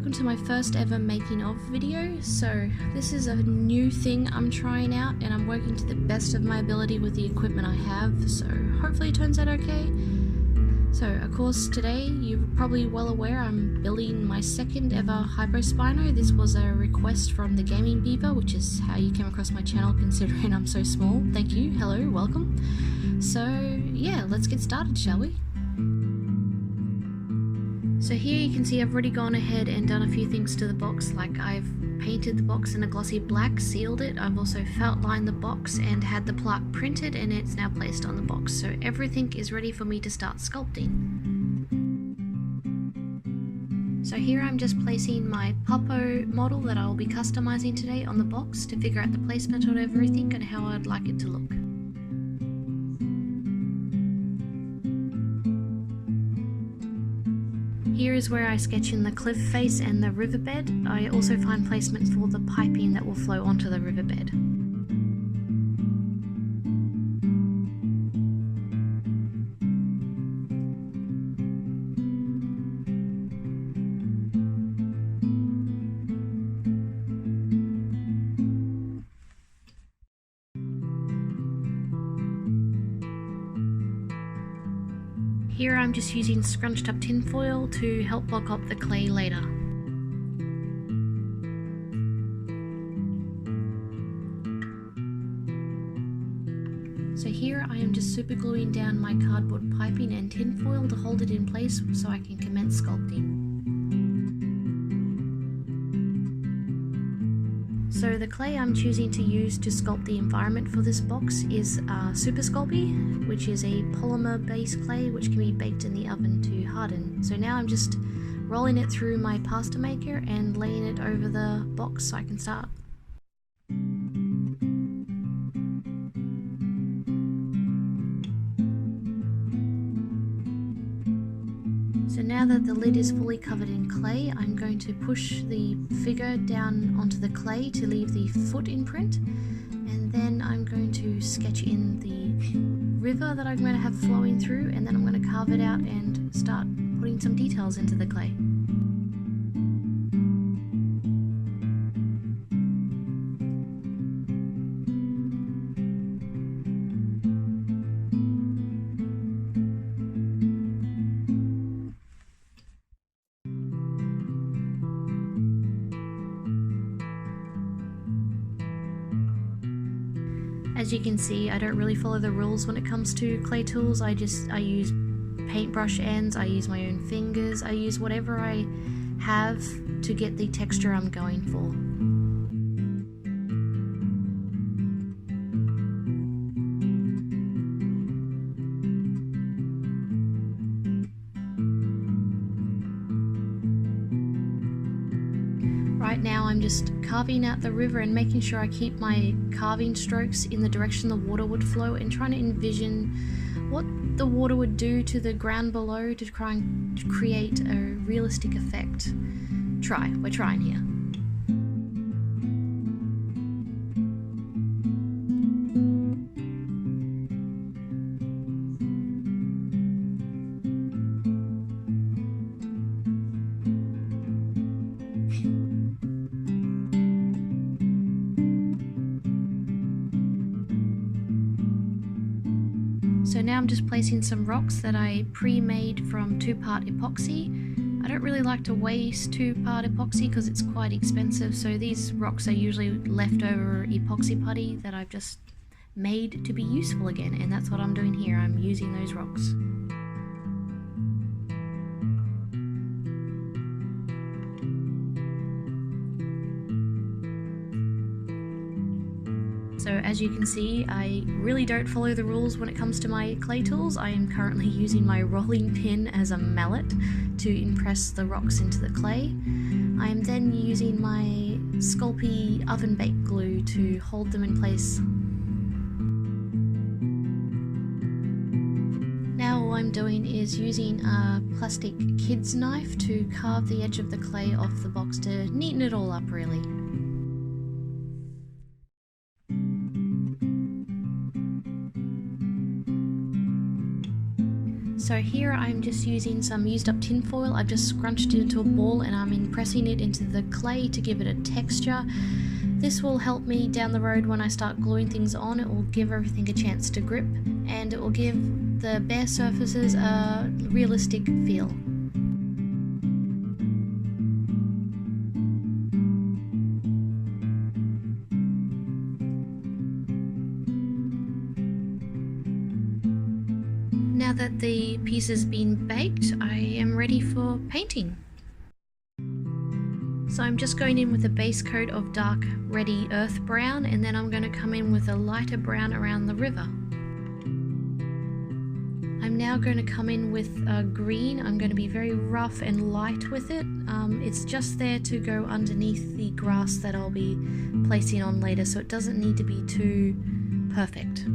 welcome to my first ever making of video. So this is a new thing I'm trying out and I'm working to the best of my ability with the equipment I have, so hopefully it turns out okay. So of course today, you're probably well aware, I'm building my second ever Hypo Spino. This was a request from TheGamingBeaver, which is how you came across my channel considering I'm so small. Thank you, hello, welcome. So yeah, let's get started, shall we? So here you can see I've already gone ahead and done a few things to the box, like I've painted the box in a glossy black, sealed it, I've also felt lined the box and had the plaque printed, and it's now placed on the box, so everything is ready for me to start sculpting. So here I'm just placing my Hypo model that I'll be customizing today on the box to figure out the placement of everything and how I'd like it to look. Here is where I sketch in the cliff face and the riverbed. I also find placement for the piping that will flow onto the riverbed. Here I'm just using scrunched up tinfoil to help block up the clay later. So here I am just super gluing down my cardboard piping and tinfoil to hold it in place so I can commence sculpting. So the clay I'm choosing to use to sculpt the environment for this box is Super Sculpey, which is a polymer based clay which can be baked in the oven to harden. So now I'm just rolling it through my pasta maker and laying it over the box so I can start. So now that the lid is fully covered in clay, I'm going to push the figure down onto the clay to leave the foot imprint, and then I'm going to sketch in the river that I'm going to have flowing through, and then I'm going to carve it out and start putting some details into the clay. As you can see, I don't really follow the rules when it comes to clay tools. I use paintbrush ends, I use my own fingers, I use whatever I have to get the texture I'm going for. Right now I'm just carving out the river and making sure I keep my carving strokes in the direction the water would flow, and trying to envision what the water would do to the ground below to try and create a realistic effect. We're trying here. So now I'm just placing some rocks that I pre-made from 2-part epoxy. I don't really like to waste 2-part epoxy because it's quite expensive, so these rocks are usually leftover epoxy putty that I've just made to be useful again, and that's what I'm doing here. I'm using those rocks. So as you can see, I really don't follow the rules when it comes to my clay tools. I am currently using my rolling pin as a mallet to impress the rocks into the clay. I am then using my Sculpey oven baked glue to hold them in place. Now all I'm doing is using a plastic kid's knife to carve the edge of the clay off the box to neaten it all up really. So here I'm just using some used up tin foil. I've just scrunched it into a ball and I'm pressing it into the clay to give it a texture. This will help me down the road when I start gluing things on. It will give everything a chance to grip and it will give the bare surfaces a realistic feel. Now that the piece has been baked, I am ready for painting. So I'm just going in with a base coat of dark reddy earth brown, and then I'm going to come in with a lighter brown around the river. I'm now going to come in with a green. I'm going to be very rough and light with it. It's just there to go underneath the grass that I'll be placing on later, so it doesn't need to be too perfect.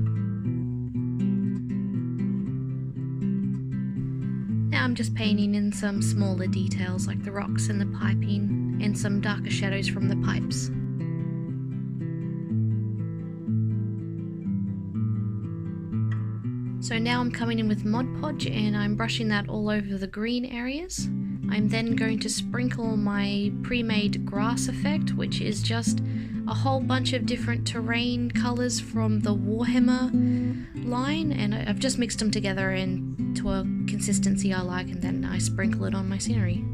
Now I'm just painting in some smaller details like the rocks and the piping and some darker shadows from the pipes. So now I'm coming in with Mod Podge and I'm brushing that all over the green areas. I'm then going to sprinkle my pre-made grass effect, which is just a whole bunch of different terrain colours from the Warhammer line, and I've just mixed them together into a consistency I like, and then I sprinkle it on my scenery.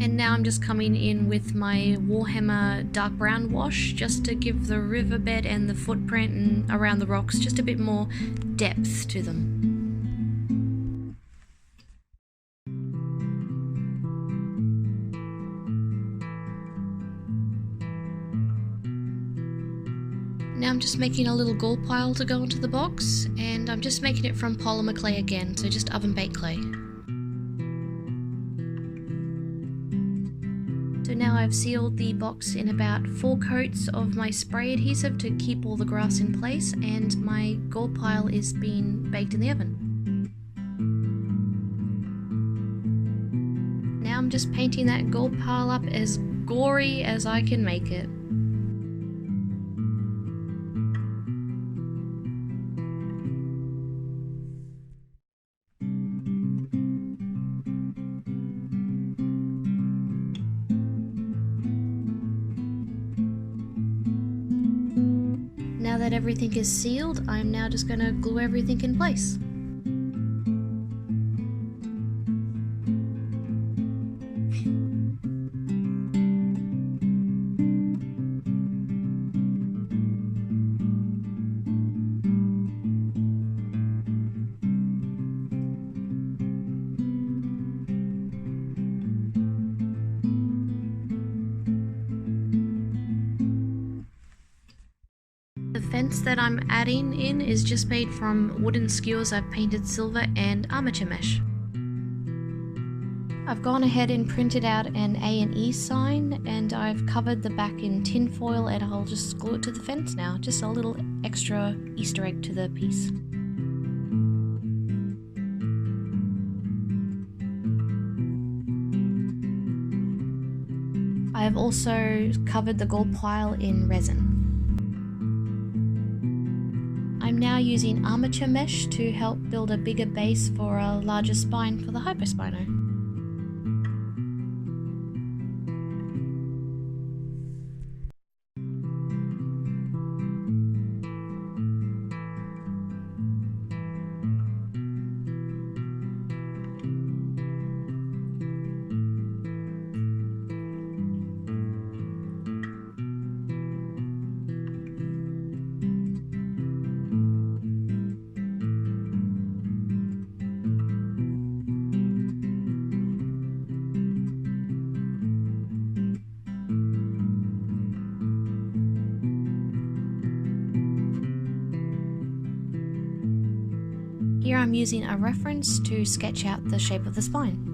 And now I'm just coming in with my Warhammer dark brown wash just to give the riverbed and the footprint and around the rocks just a bit more depth to them. Now I'm just making a little gall pile to go into the box, and I'm just making it from polymer clay again, so just oven baked clay. So now I've sealed the box in about 4 coats of my spray adhesive to keep all the grass in place, and my gall pile is being baked in the oven. Now I'm just painting that gall pile up as gory as I can make it. Now that everything is sealed, I'm now just going to glue everything in place. The fence that I'm adding in is just made from wooden skewers I've painted silver and armature mesh. I've gone ahead and printed out an A and E sign, and I've covered the back in tin foil, and I'll just glue it to the fence now. Just a little extra Easter egg to the piece. I have also covered the gall pile in resin. I'm now using armature mesh to help build a bigger base for a larger spine for the Hypo Spino. Here I'm using a reference to sketch out the shape of the spine.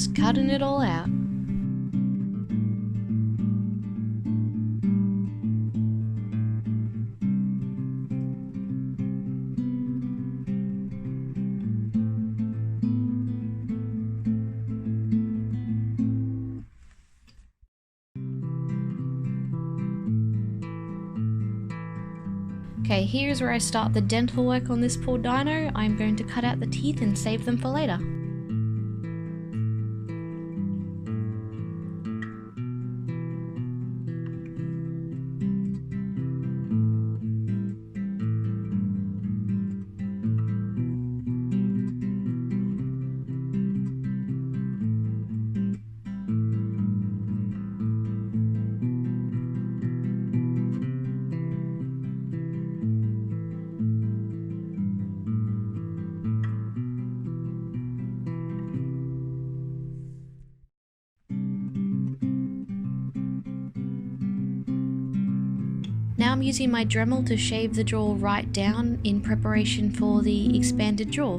just cutting it all out. Okay, here's where I start the dental work on this poor dino. I'm going to cut out the teeth and save them for later. Now I'm using my Dremel to shave the jaw right down in preparation for the expanded jaw.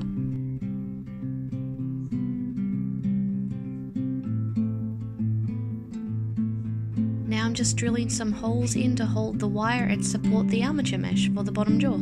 Now I'm just drilling some holes in to hold the wire and support the armature mesh for the bottom jaw.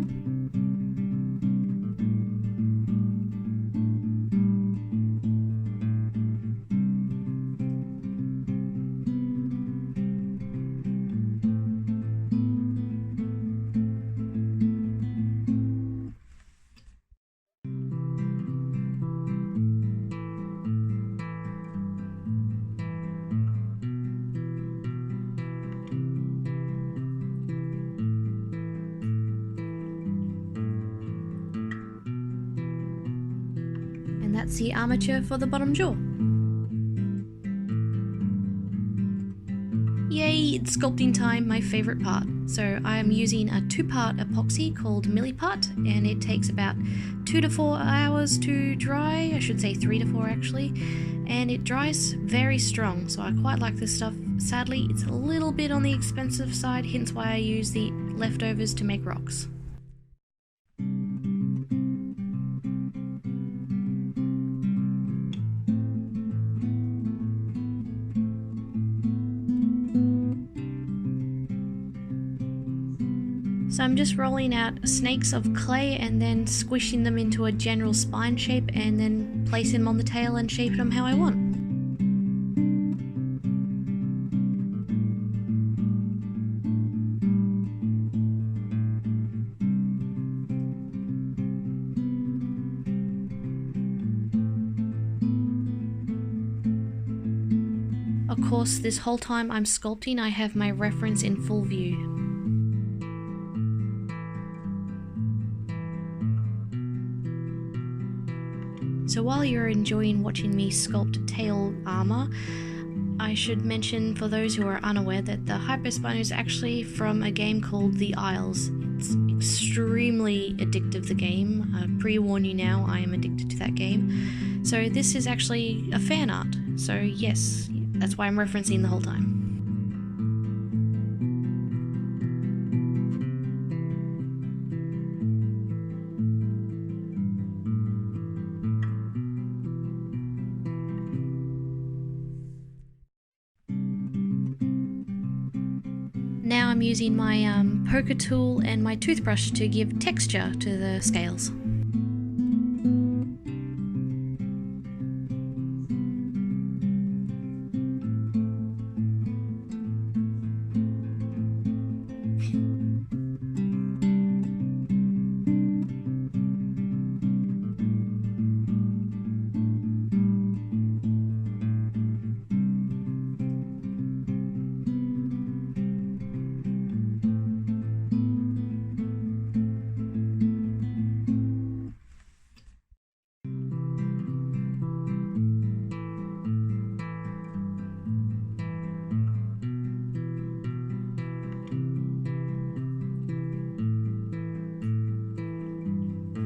And that's the armature for the bottom jaw. Yay, it's sculpting time, my favourite part. So I'm using a 2-part epoxy called Milliput, and it takes about 2 to 4 hours to dry, I should say 3 to 4 actually, and it dries very strong, so I quite like this stuff. Sadly, it's a little bit on the expensive side, hence why I use the leftovers to make rocks. So I'm just rolling out snakes of clay and then squishing them into a general spine shape and then placing them on the tail and shaping them how I want. Of course, this whole time I'm sculpting, I have my reference in full view. So while you're enjoying watching me sculpt tail armor, I should mention for those who are unaware that the Hypo Spino is actually from a game called The Isles. It's extremely addictive, the game. I pre-warn you now, I am addicted to that game. So this is actually a fan art. So yes, that's why I'm referencing the whole time. Now I'm using my poker tool and my toothbrush to give texture to the scales.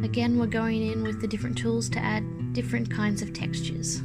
Again, we're going in with the different tools to add different kinds of textures.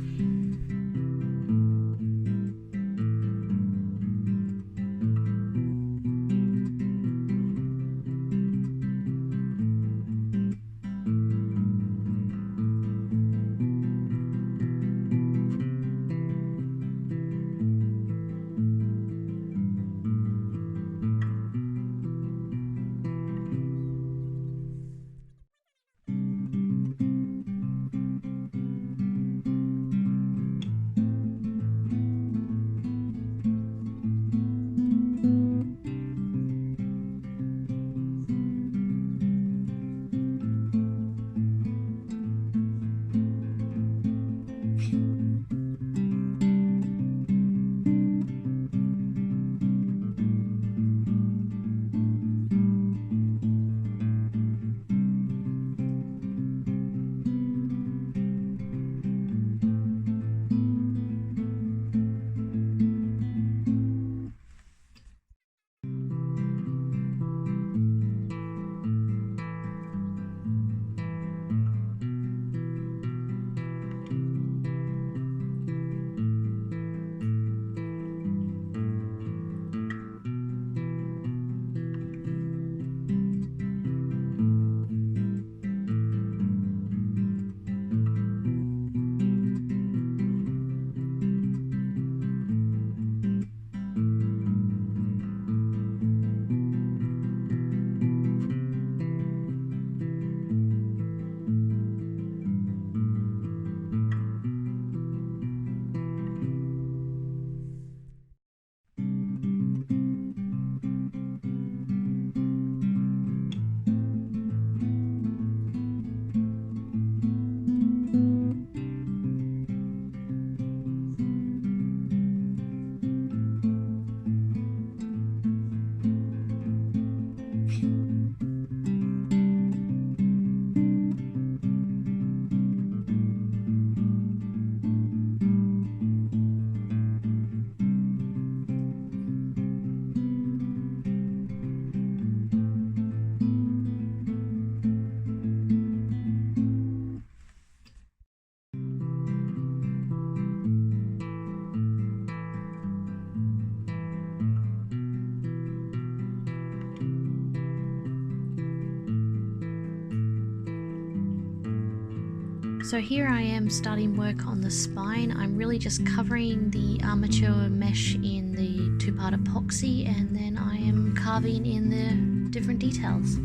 So here I am starting work on the spine. I'm really just covering the armature mesh in the two-part epoxy, and then I am carving in the different details.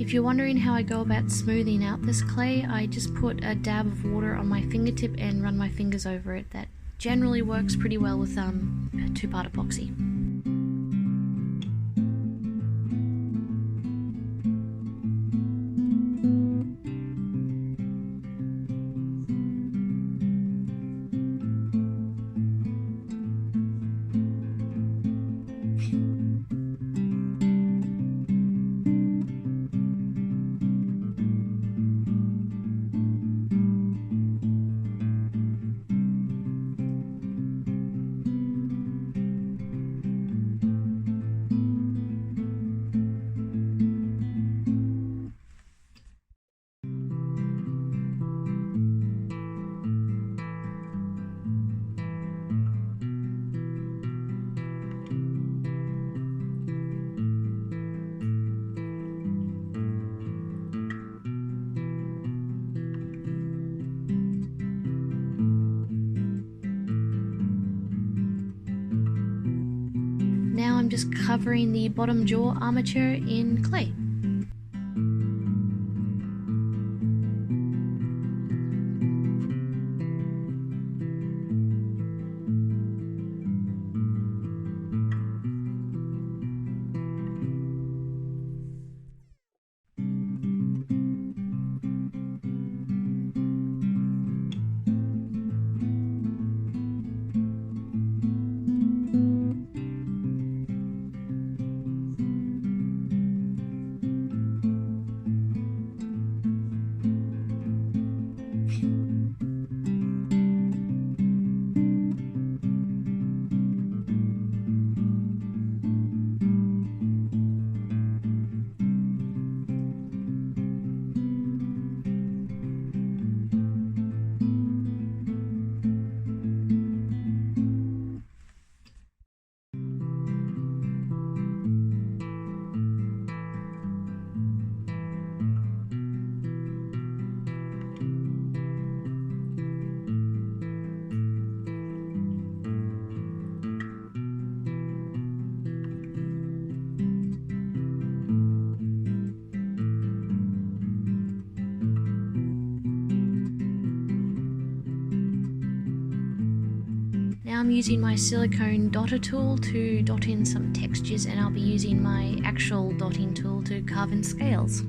If you're wondering how I go about smoothing out this clay, I just put a dab of water on my fingertip and run my fingers over it. That generally works pretty well with two-part epoxy. Now I'm just covering the bottom jaw armature in clay. Now I'm using my silicone dotter tool to dot in some textures, and I'll be using my actual dotting tool to carve in scales.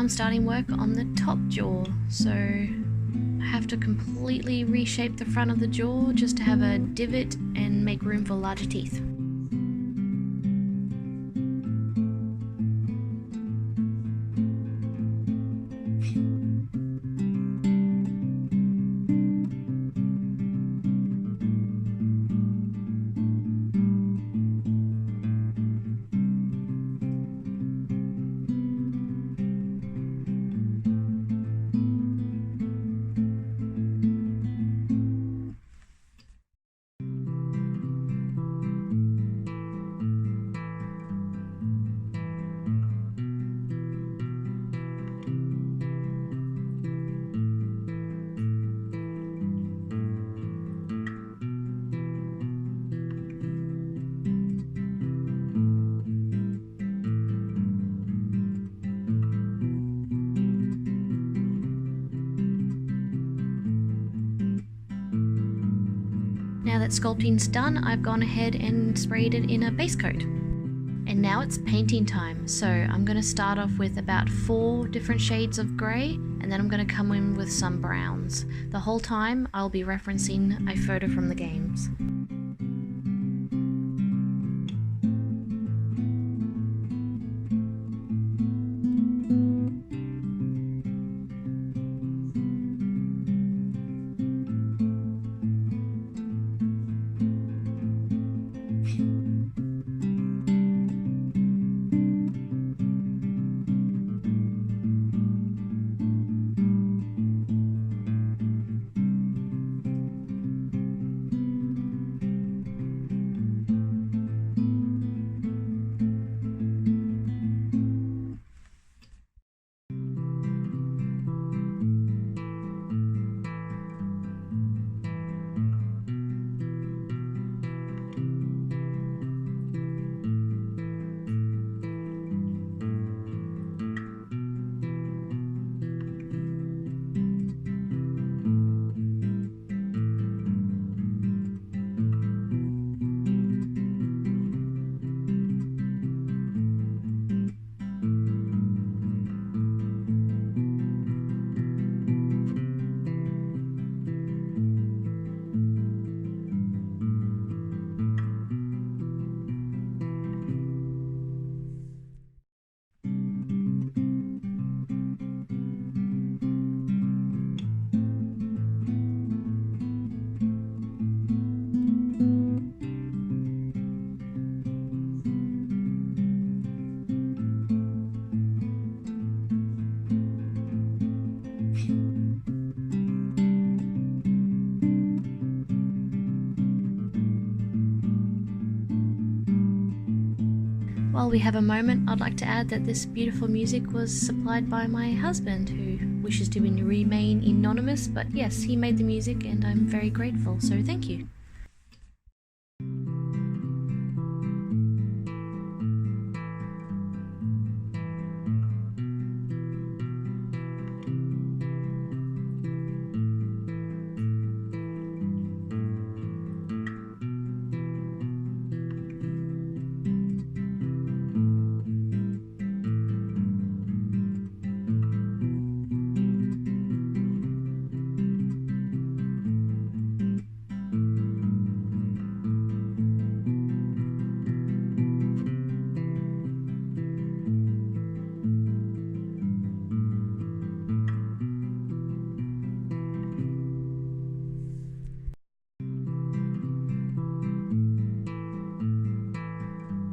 I'm starting work on the top jaw, so I have to completely reshape the front of the jaw just to have a divot and make room for larger teeth. Now that sculpting's done, I've gone ahead and sprayed it in a base coat. And now it's painting time, so I'm going to start off with about 4 different shades of grey, and then I'm going to come in with some browns. The whole time I'll be referencing a photo from the games. While we have a moment, I'd like to add that this beautiful music was supplied by my husband, who wishes to remain anonymous, but yes, he made the music and I'm very grateful, so thank you.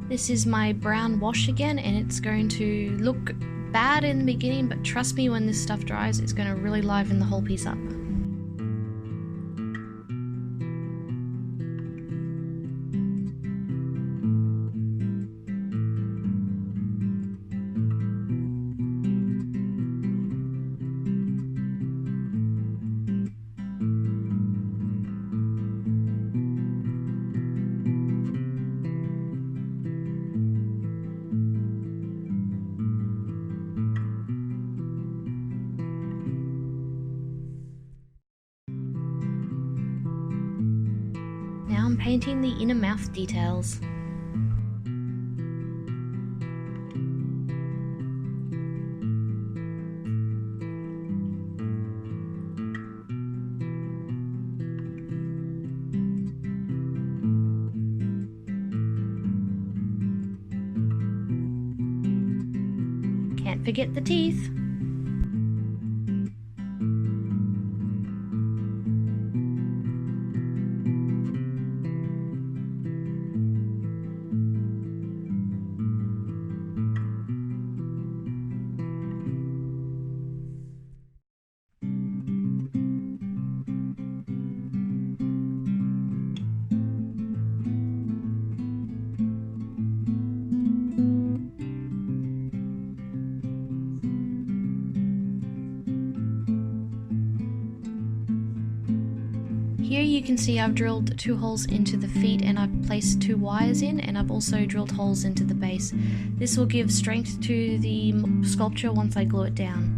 This is my brown wash again, and it's going to look bad in the beginning, but trust me, when this stuff dries, it's going to really liven the whole piece up. Now I'm painting the inner mouth details. Can't forget the teeth. Here you can see I've drilled 2 holes into the feet and I've placed 2 wires in, and I've also drilled holes into the base. This will give strength to the sculpture once I glue it down.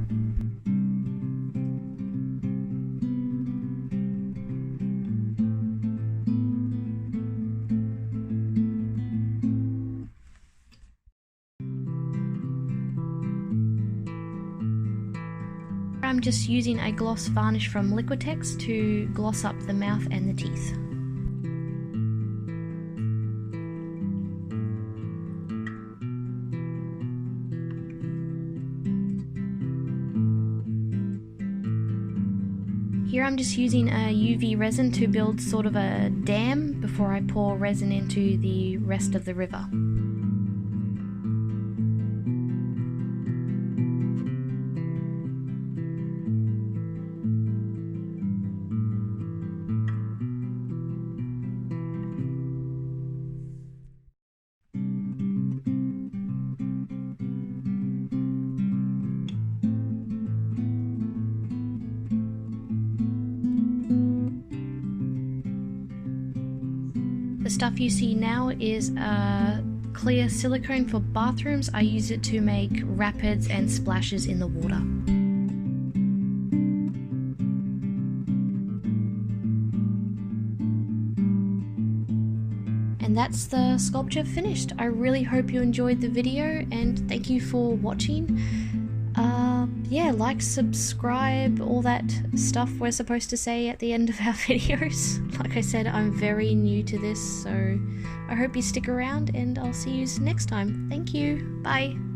I'm just using a gloss varnish from Liquitex to gloss up the mouth and the teeth. Here I'm just using a UV resin to build sort of a dam before I pour resin into the rest of the river. The stuff you see now is clear silicone for bathrooms. I use it to make rapids and splashes in the water. And that's the sculpture finished. I really hope you enjoyed the video and thank you for watching. Yeah, like, subscribe, all that stuff we're supposed to say at the end of our videos. Like I said, I'm very new to this, so I hope you stick around and I'll see you next time. Thank you. Bye.